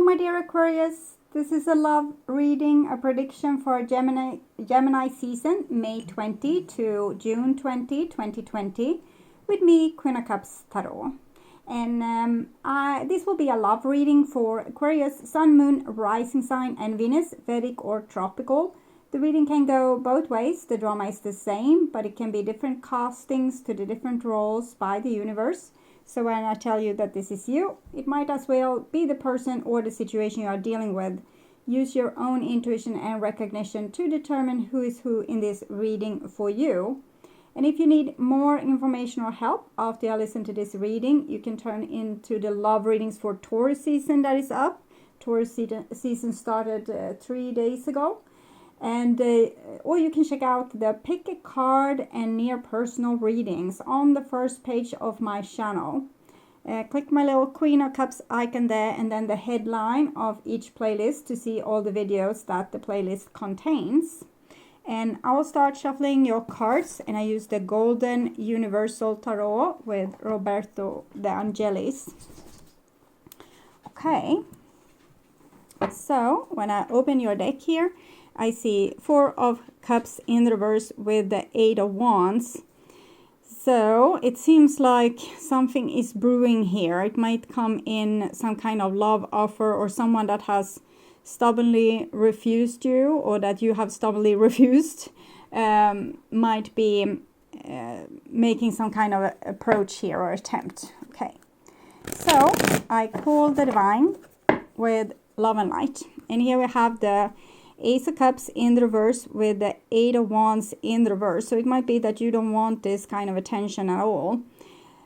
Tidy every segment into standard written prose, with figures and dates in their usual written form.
my dear Aquarius, this is a love reading, a prediction for Gemini season, May 20 to June 20, 2020, with me, Queen of Cups Tarot. And this will be a love reading for Aquarius, Sun, Moon, Rising Sign, and Venus, Vedic or Tropical. The reading can go both ways. The drama is the same, but it can be different castings to the different roles by the universe. So when I tell you that this is you, it might as well be the person or the situation you are dealing with. Use your own intuition and recognition to determine who is who in this reading for you. And if you need more information or help after you listen to this reading, you can turn into the love readings for Taurus season that is up. Taurus season started 3 days ago. And or you can check out the pick a card and near personal readings on the first page of my channel. Click my little Queen of Cups icon there and then the headline of each playlist to see all the videos that the playlist contains. And I will start shuffling your cards, and I use the Golden Universal Tarot with Roberto De Angelis. Okay, so when I open your deck here, I see 4 of Cups in reverse with the 8 of Wands. So it seems like something is brewing here. It might come in some kind of love offer, or someone that has stubbornly refused you, or that you have stubbornly refused, might be making some kind of approach here or attempt. Okay, so I call the Divine with Love and Light, and here we have the Ace of Cups in reverse with the 8 of Wands in reverse. So it might be that you don't want this kind of attention at all.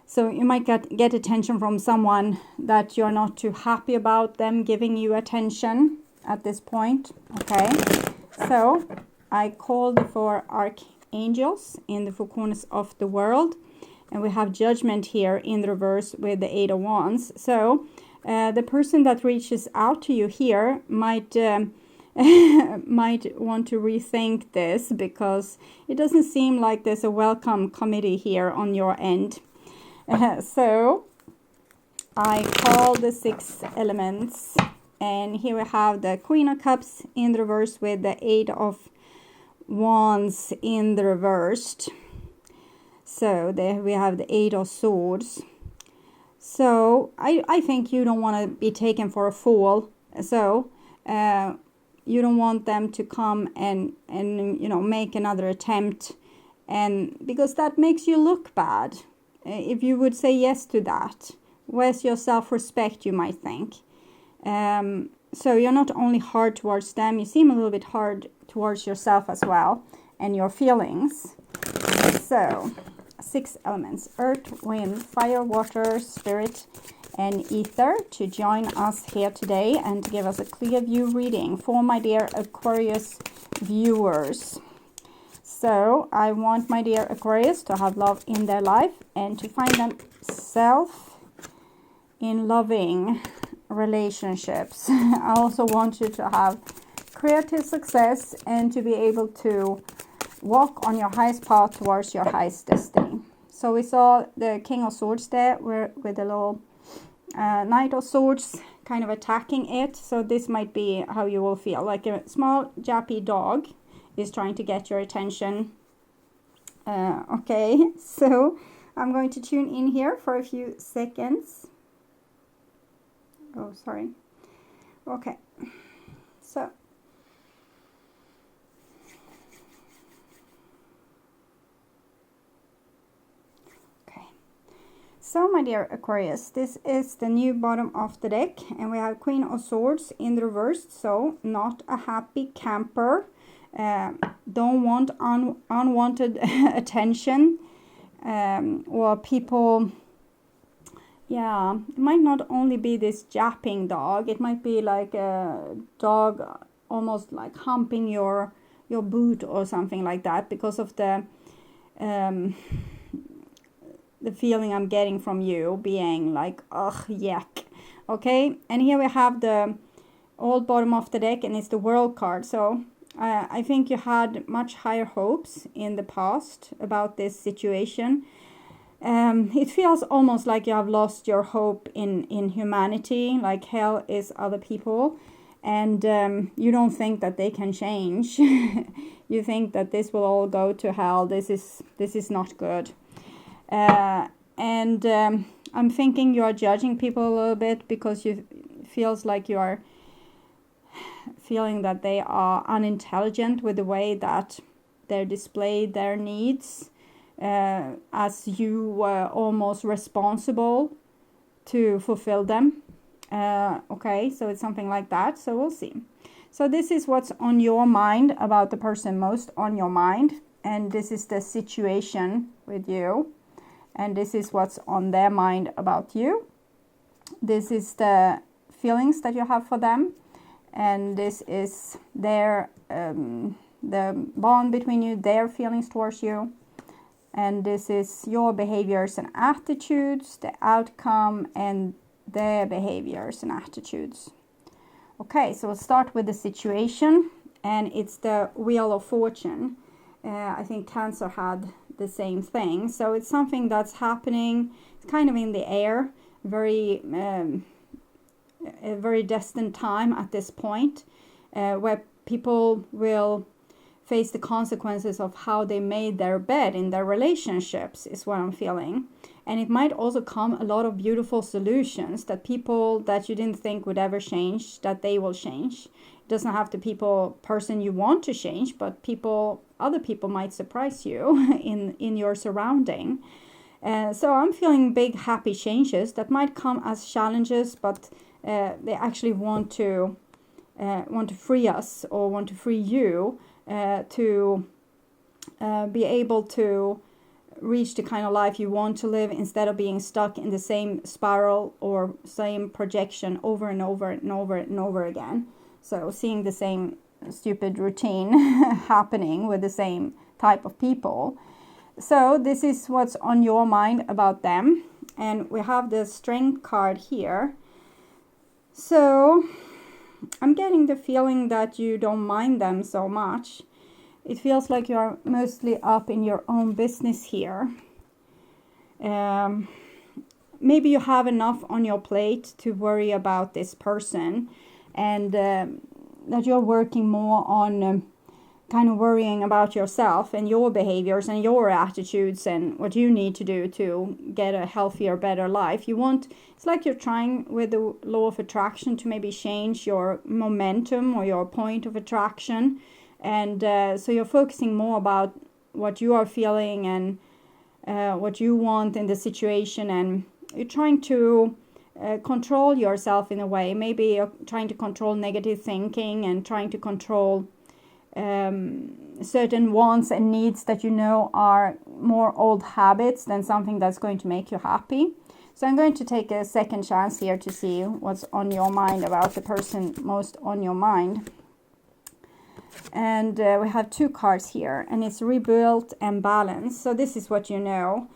So you might get attention from someone that you're not too happy about them giving you attention at this point. Okay, so I called for archangels in the 4 corners of the world, and we have Judgment here in reverse with the 8 of Wands. So the person that reaches out to you here might might want to rethink this, because it doesn't seem like there's a welcome committee here on your end. So I call the 6 elements, and here we have the Queen of Cups in reverse with the 8 of Wands in the reversed. So there we have the 8 of Swords. So I think you don't want to be taken for a fool. So you don't want them to come and you know, make another attempt, and because that makes you look bad. If you would say yes to that, where's your self-respect, you might think. So you're not only hard towards them, you seem a little bit hard towards yourself as well, and your feelings. So 6 elements: earth, wind, fire, water, spirit, and ether, to join us here today and to give us a clear view reading for my dear Aquarius viewers. So I want my dear Aquarius to have love in their life and to find themselves in loving relationships. I also want you to have creative success and to be able to walk on your highest path towards your highest destiny. So we saw the King of Swords there with the little Knight of Swords kind of attacking it. So this might be how you will feel, like a small jappy dog is trying to get your attention. Okay, so I'm going to tune in here for a few seconds. Oh, sorry. Okay, so so my dear Aquarius, this is the new bottom of the deck, and we have Queen of Swords in the reverse. So not a happy camper, don't want unwanted attention, or people, yeah, it might not only be this japping dog, it might be like a dog almost like humping your boot or something like that, because of the feeling I'm getting from you being like, ugh, yuck. Okay, and here we have the old bottom of the deck, and it's the World card. So I think you had much higher hopes in the past about this situation. It feels almost like you have lost your hope in humanity, like hell is other people, and you don't think that they can change. You think that this will all go to hell. This is not good. And I'm thinking you are judging people a little bit because you feels like you are feeling that they are unintelligent with the way that they display their needs, as you were almost responsible to fulfill them. Okay, so it's something like that. So we'll see. So this is what's on your mind about the person most on your mind. And this is the situation with you. And this is what's on their mind about you. This is the feelings that you have for them. And this is their the bond between you, their feelings towards you. And this is your behaviors and attitudes, the outcome, and their behaviors and attitudes. Okay, so we'll start with the situation, and it's the Wheel of Fortune. I think Cancer had the same thing. So it's something that's happening, it's kind of in the air, a very destined time at this point, where people will face the consequences of how they made their bed in their relationships, is what I'm feeling. And it might also come a lot of beautiful solutions that people that you didn't think would ever change, that they will change. It doesn't have to be person you want to change, but other people might surprise you in your surrounding. So I'm feeling big happy changes that might come as challenges, but they actually want to free us, or want to free you to be able to reach the kind of life you want to live, instead of being stuck in the same spiral or same projection over and over and over and over again. So seeing the same stupid routine happening with the same type of people. So this is what's on your mind about them. And we have the Strength card here. So I'm getting the feeling that you don't mind them so much. It feels like you're mostly up in your own business here. Maybe you have enough on your plate to worry about this person, and that you're working more on kind of worrying about yourself and your behaviors and your attitudes and what you need to do to get a healthier, better life. It's like you're trying with the law of attraction to maybe change your momentum or your point of attraction. And so you're focusing more about what you are feeling and what you want in the situation, and you're trying to control yourself in a way. Maybe you're trying to control negative thinking and trying to control certain wants and needs that you know are more old habits than something that's going to make you happy. So I'm going to take a second chance here to see what's on your mind about the person most on your mind. And we have two cards here, and it's Rebuilt and Balance. So this is what you know.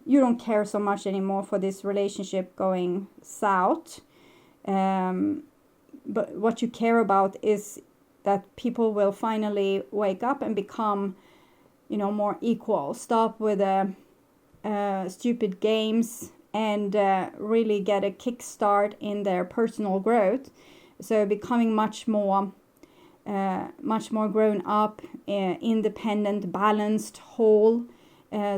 You don't care so much anymore for this relationship going south. But what you care about is that people will finally wake up and become, more equal. Stop with stupid games and really get a kickstart in their personal growth. So becoming much more grown up, independent, balanced, whole.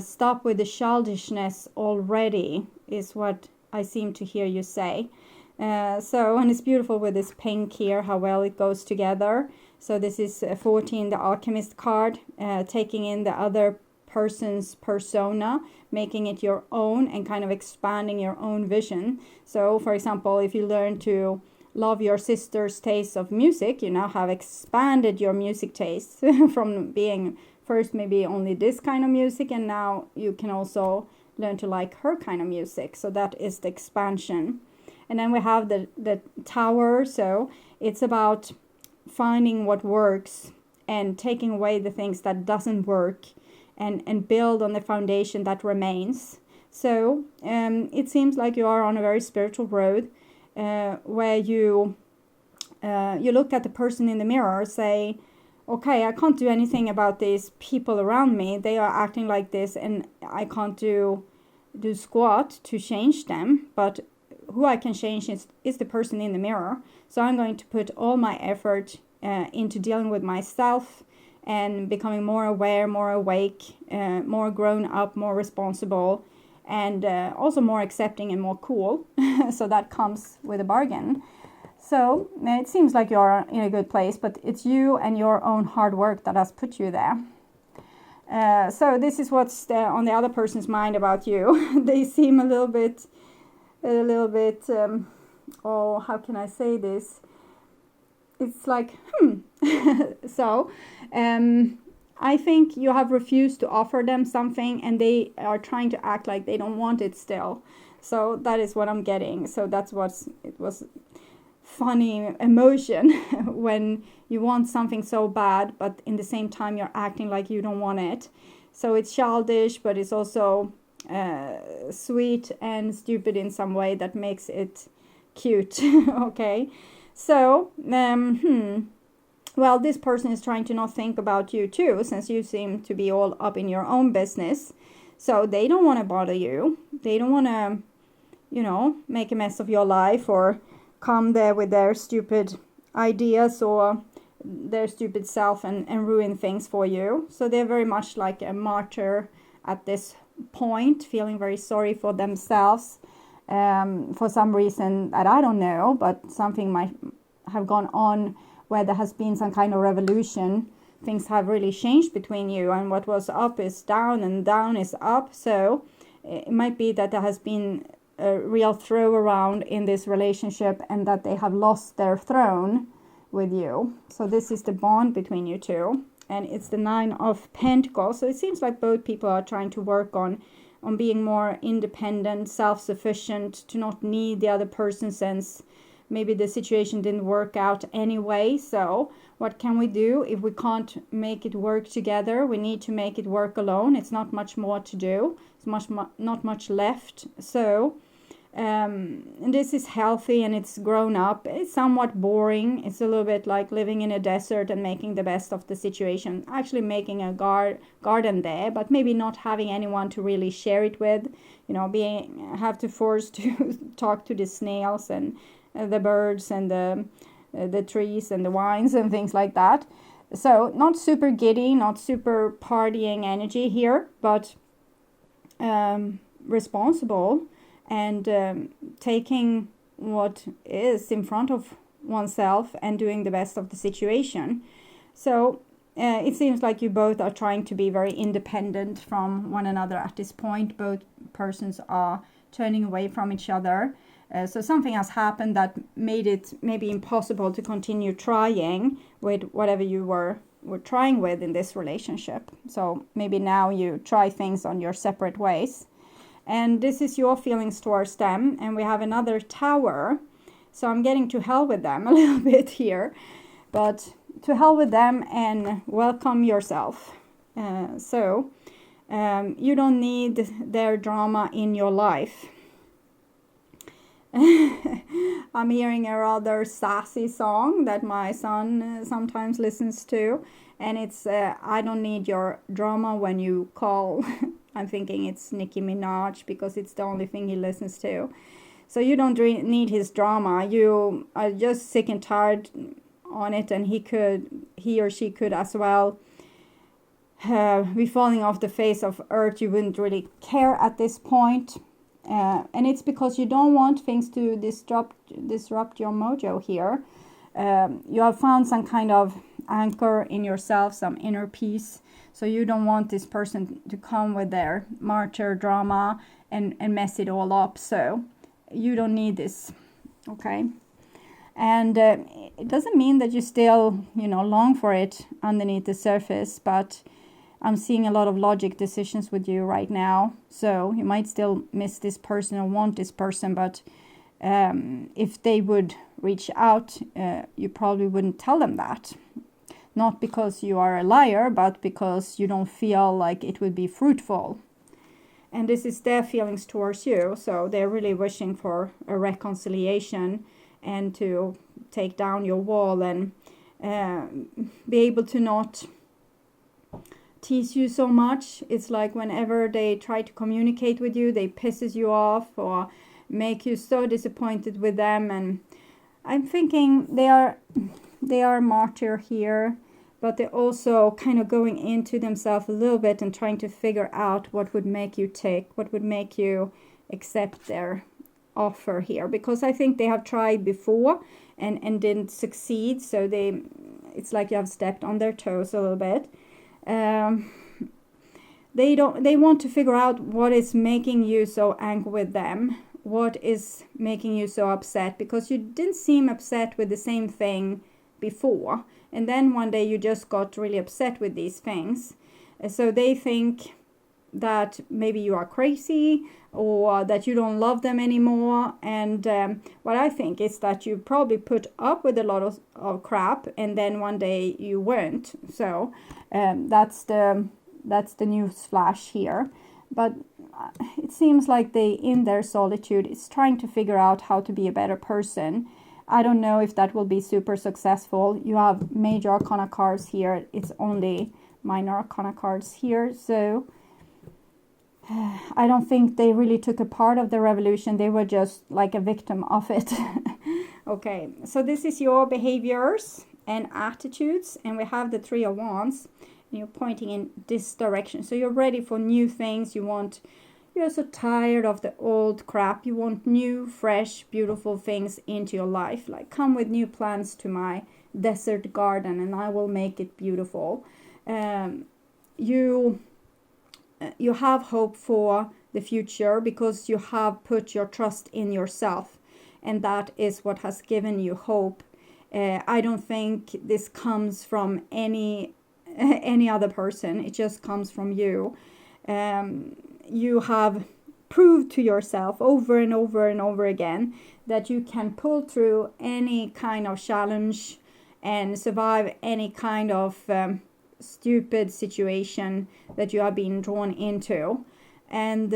Stop with the childishness already, is what I seem to hear you say. And it's beautiful with this pink here, how well it goes together. So this is 14, the Alchemist card, taking in the other person's persona, making it your own and kind of expanding your own vision. So, for example, if you learn to love your sister's taste of music, you now have expanded your music taste from being first maybe only this kind of music, and now you can also learn to like her kind of music. So that is the expansion. And then we have the Tower. So it's about finding what works and taking away the things that doesn't work, and build on the foundation that remains. So it seems like you are on a very spiritual road, where you look at the person in the mirror, say, okay, I can't do anything about these people around me. They are acting like this, and I can't do squat to change them. But who I can change is the person in the mirror. So I'm going to put all my effort into dealing with myself and becoming more aware, more awake, more grown up, more responsible, and also more accepting and more cool. So that comes with a bargain. So it seems like you're in a good place, but it's you and your own hard work that has put you there. So this is what's on the other person's mind about you. They seem a little bit, oh, how can I say this? It's like, So, I think you have refused to offer them something, and they are trying to act like they don't want it still. So that is what I'm getting. So that's it was funny emotion when you want something so bad, but in the same time you're acting like you don't want it. So it's childish, but it's also sweet and stupid in some way that makes it cute. Okay. So, well, this person is trying to not think about you too, since you seem to be all up in your own business. So they don't want to bother you. They don't want to, make a mess of your life or come there with their stupid ideas or their stupid self and ruin things for you. So they're very much like a martyr at this point, feeling very sorry for themselves. For some reason that I don't know, but something might have gone on where there has been some kind of revolution. Things have really changed between you, and what was up is down and down is up. So it might be that there has been a real throw around in this relationship and that they have lost their throne with you. So this is the bond between you two, and it's the 9 of Pentacles. So it seems like both people are trying to work on being more independent, self-sufficient, to not need the other person, since maybe the situation didn't work out anyway. So what can we do if we can't make it work together? We need to make it work alone. It's not much more to do. It's not much left. So and this is healthy and it's grown up. It's somewhat boring. It's a little bit like living in a desert and making the best of the situation. Actually making a garden there, but maybe not having anyone to really share it with. Have to force to talk to the snails and the birds and the trees and the vines and things like that. So not super giddy, not super partying energy here, but responsible. And taking what is in front of oneself and doing the best of the situation. So it seems like you both are trying to be very independent from one another at this point. Both persons are turning away from each other. So something has happened that made it maybe impossible to continue trying with whatever you were trying with in this relationship. So maybe now you try things on your separate ways. And this is your feelings towards them. And we have another Tower. So I'm getting to hell with them a little bit here. But to hell with them and welcome yourself. So you don't need their drama in your life. I'm hearing a rather sassy song that my son sometimes listens to. And it's I don't need your drama when you call. I'm thinking it's Nicki Minaj because it's the only thing he listens to. So you don't need his drama. You are just sick and tired on it, and he or she could as well be falling off the face of earth. You wouldn't really care at this point. And it's because you don't want things to disrupt your mojo here. You have found some kind of anchor in yourself, some inner peace. So you don't want this person to come with their martyr drama and mess it all up. So you don't need this, okay? And it doesn't mean that you still, long for it underneath the surface, but I'm seeing a lot of logic decisions with you right now. So you might still miss this person or want this person, but if they would reach out, you probably wouldn't tell them that. Not because you are a liar, but because you don't feel like it would be fruitful. And this is their feelings towards you. So they're really wishing for a reconciliation and to take down your wall and be able to not tease you so much. It's like whenever they try to communicate with you, they pisses you off or make you so disappointed with them. And I'm thinking they are a martyr here, but they're also kind of going into themselves a little bit and trying to figure out what would make you tick, what would make you accept their offer here, because I think they have tried before and didn't succeed. So it's like you have stepped on their toes a little bit. They want to figure out what is making you so angry with them, what is making you so upset, because you didn't seem upset with the same thing before, and then one day you just got really upset with these things. So they think that maybe you are crazy or that you don't love them anymore. And what I think is that you probably put up with a lot of crap, and then one day you weren't. So that's the news flash here. But it seems like they, in their solitude, is trying to figure out how to be a better person. I don't know if that will be super successful. You have major arcana cards here. It's only minor arcana cards here. So I don't think they really took a part of the revolution. They were just like a victim of it. Okay, so this is your behaviors and attitudes. And we have the Three of Wands. And you're pointing in this direction. So you're ready for new things. You're so tired of the old crap. You want new, fresh, beautiful things into your life. Like, come with new plants to my desert garden and I will make it beautiful. You have hope for the future because you have put your trust in yourself. And that is what has given you hope. I don't think this comes from any other person. It just comes from you. You have proved to yourself over and over and over again that you can pull through any kind of challenge and survive any kind of stupid situation that you have been drawn into. And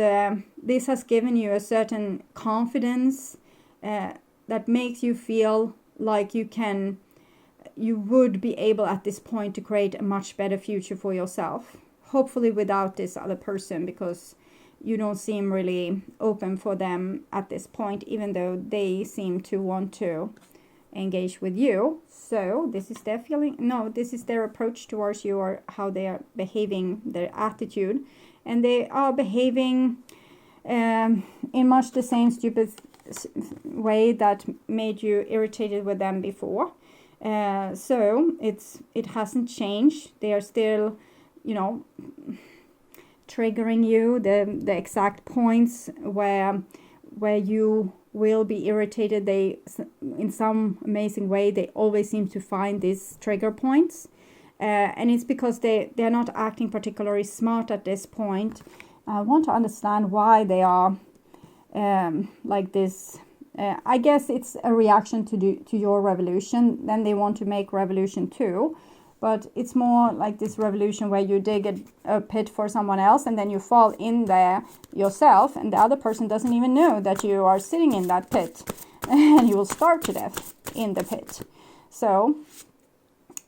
this has given you a certain confidence that makes you feel like you would be able at this point to create a much better future for yourself. Hopefully without this other person, because you don't seem really open for them at this point, even though they seem to want to engage with you. So this is their feeling. No, this is their approach towards you, or how they are behaving, their attitude. And they are behaving in much the same stupid way that made you irritated with them before. So it hasn't changed. They are still, triggering you, the exact points where you will be irritated. They, in some amazing way, they always seem to find these trigger points, and it's because they're not acting particularly smart at this point. I want to understand why they are like this. I guess it's a reaction to your revolution. Then they want to make revolution too. But it's more like this revolution where you dig a pit for someone else and then you fall in there yourself, and the other person doesn't even know that you are sitting in that pit, and you will starve to death in the pit. So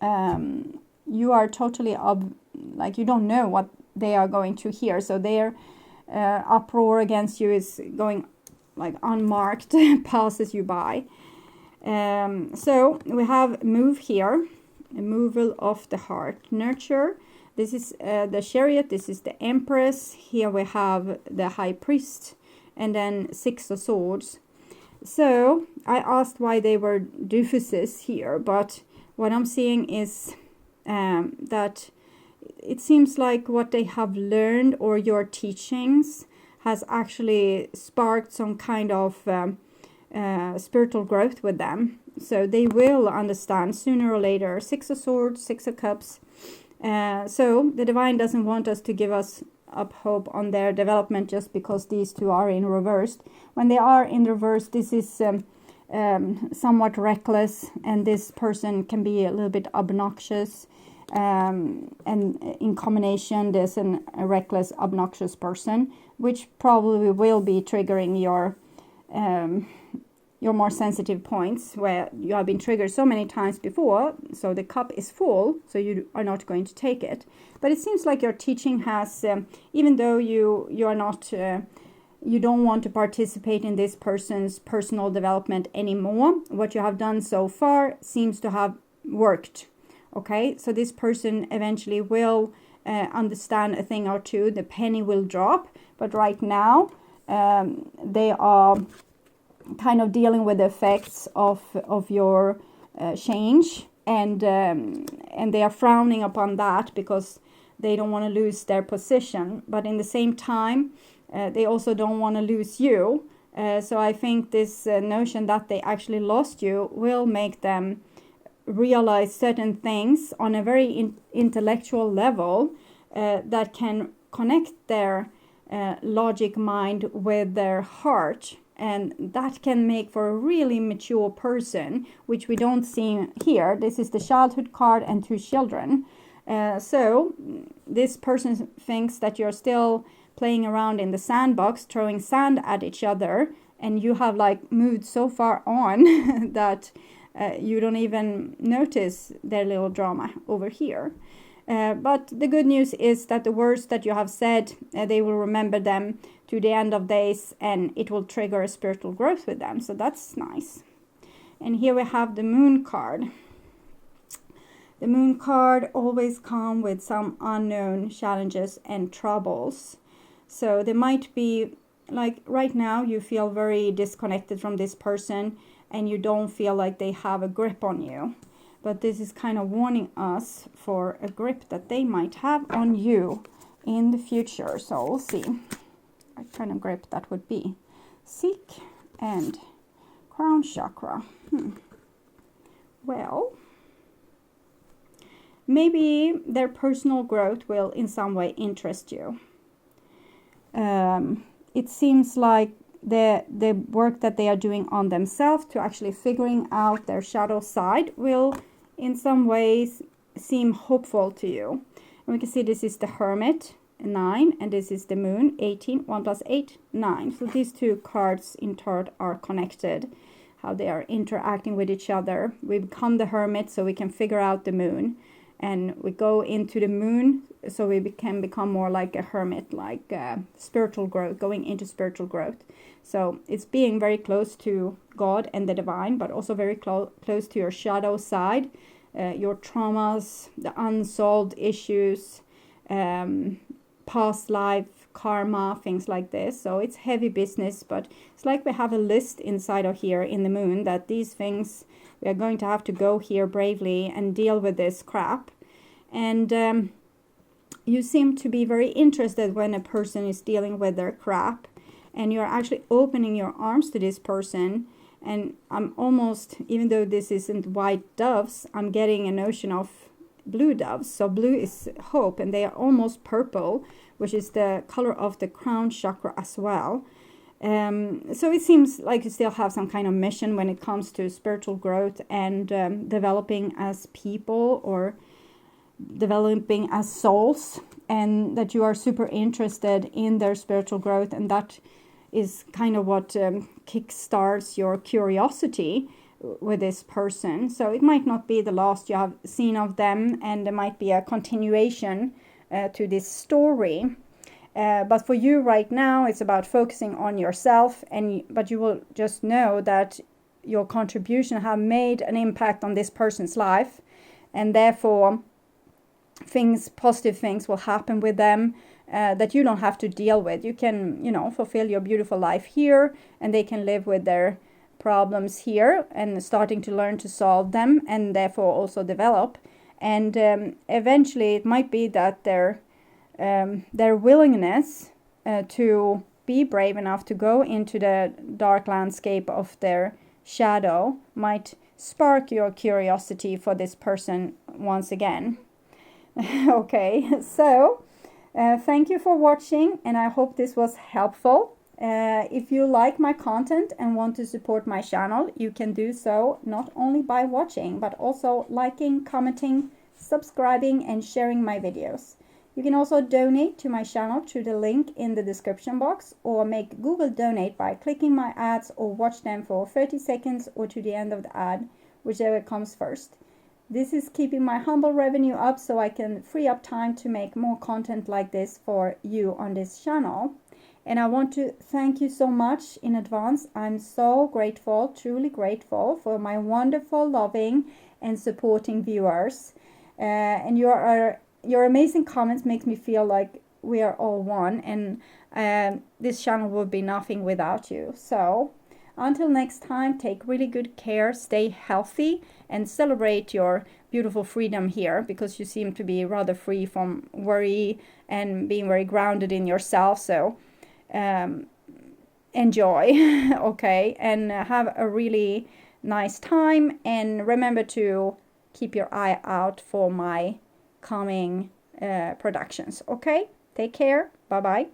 you are totally like you don't know what they are going to hear. So their uproar against you is going like unmarked, passes you by. So we have move here. Removal of the heart. Nurture. This is the Chariot. This is the Empress. Here we have the High Priest. And then Six of Swords. So I asked why they were doofuses here. But what I'm seeing is that it seems like what they have learned, or your teachings, has actually sparked some kind of spiritual growth with them. So they will understand sooner or later. Six of Swords, Six of Cups. So the Divine doesn't want us to give us up hope on their development just because these two are in reverse. When they are in reverse, this is somewhat reckless, and this person can be a little bit obnoxious. And in combination, there's a reckless, obnoxious person, which probably will be triggering your your more sensitive points where you have been triggered so many times before, so the cup is full, so you are not going to take it. But it seems like your teaching has, even though you are not, you don't want to participate in this person's personal development anymore, what you have done so far seems to have worked. Okay, so this person eventually will understand a thing or two, the penny will drop, but right now they are kind of dealing with the effects of your change, and they are frowning upon that because they don't want to lose their position, but in the same time they also don't want to lose you. So I think this notion that they actually lost you will make them realize certain things on a very intellectual level that can connect their logic mind with their heart, and that can make for a really mature person, which we don't see here. This is the childhood card and 2 children. So this person thinks that you're still playing around in the sandbox, throwing sand at each other, and you have like moved so far on that you don't even notice their little drama over here. But the good news is that the words that you have said, they will remember them to the end of days, and it will trigger a spiritual growth with them. So that's nice. And here we have the moon card. The moon card always comes with some unknown challenges and troubles. So there might be, like right now, you feel very disconnected from this person and you don't feel like they have a grip on you. But this is kind of warning us for a grip that they might have on you in the future. So we'll see what kind of grip that would be. Seek and crown chakra. Well, maybe their personal growth will in some way interest you. It seems like the work that they are doing on themselves to actually figuring out their shadow side will in some ways seem hopeful to you. And we can see this is the Hermit, 9, and this is the Moon, 18. 1 plus 8, 9. So these 2 cards in Tarot are connected, how they are interacting with each other. We become the Hermit so we can figure out the Moon, and we go into the Moon so we can become more like a hermit, like spiritual growth, going into spiritual growth. So it's being very close to God and the divine, but also very close to your shadow side, your traumas, the unsolved issues, past life, karma, things like this. So it's heavy business, but it's like we have a list inside of here in the Moon that these things, we are going to have to go here bravely and deal with this crap. And you seem to be very interested when a person is dealing with their crap, and you're actually opening your arms to this person. And I'm almost, even though this isn't white doves, I'm getting a notion of blue doves. So blue is hope, and they are almost purple, which is the color of the crown chakra as well. So it seems like you still have some kind of mission when it comes to spiritual growth and developing as people or developing as souls, and that you are super interested in their spiritual growth, and that is kind of what kickstarts your curiosity with this person. So it might not be the last you have seen of them, and there might be a continuation to this story. But for you right now, it's about focusing on yourself, but you will just know that your contribution have made an impact on this person's life, and therefore positive things will happen with them that you don't have to deal with. You can, fulfill your beautiful life here, and they can live with their problems here and starting to learn to solve them, and therefore also develop. And eventually it might be that their willingness to be brave enough to go into the dark landscape of their shadow might spark your curiosity for this person once again. Okay, so thank you for watching, and I hope this was helpful. If you like my content and want to support my channel, you can do so not only by watching, but also liking, commenting, subscribing, and sharing my videos. You can also donate to my channel through the link in the description box, or make Google Donate by clicking my ads or watch them for 30 seconds or to the end of the ad, whichever comes first. This is keeping my humble revenue up so I can free up time to make more content like this for you on this channel. And I want to thank you so much in advance. I'm so grateful, truly grateful for my wonderful, loving and supporting viewers. And your amazing comments makes me feel like we are all one, and this channel would be nothing without you. So until next time, take really good care, stay healthy, and celebrate your beautiful freedom here, because you seem to be rather free from worry and being very grounded in yourself. So enjoy. Okay, and have a really nice time, and remember to keep your eye out for my coming productions. Okay, take care. Bye bye.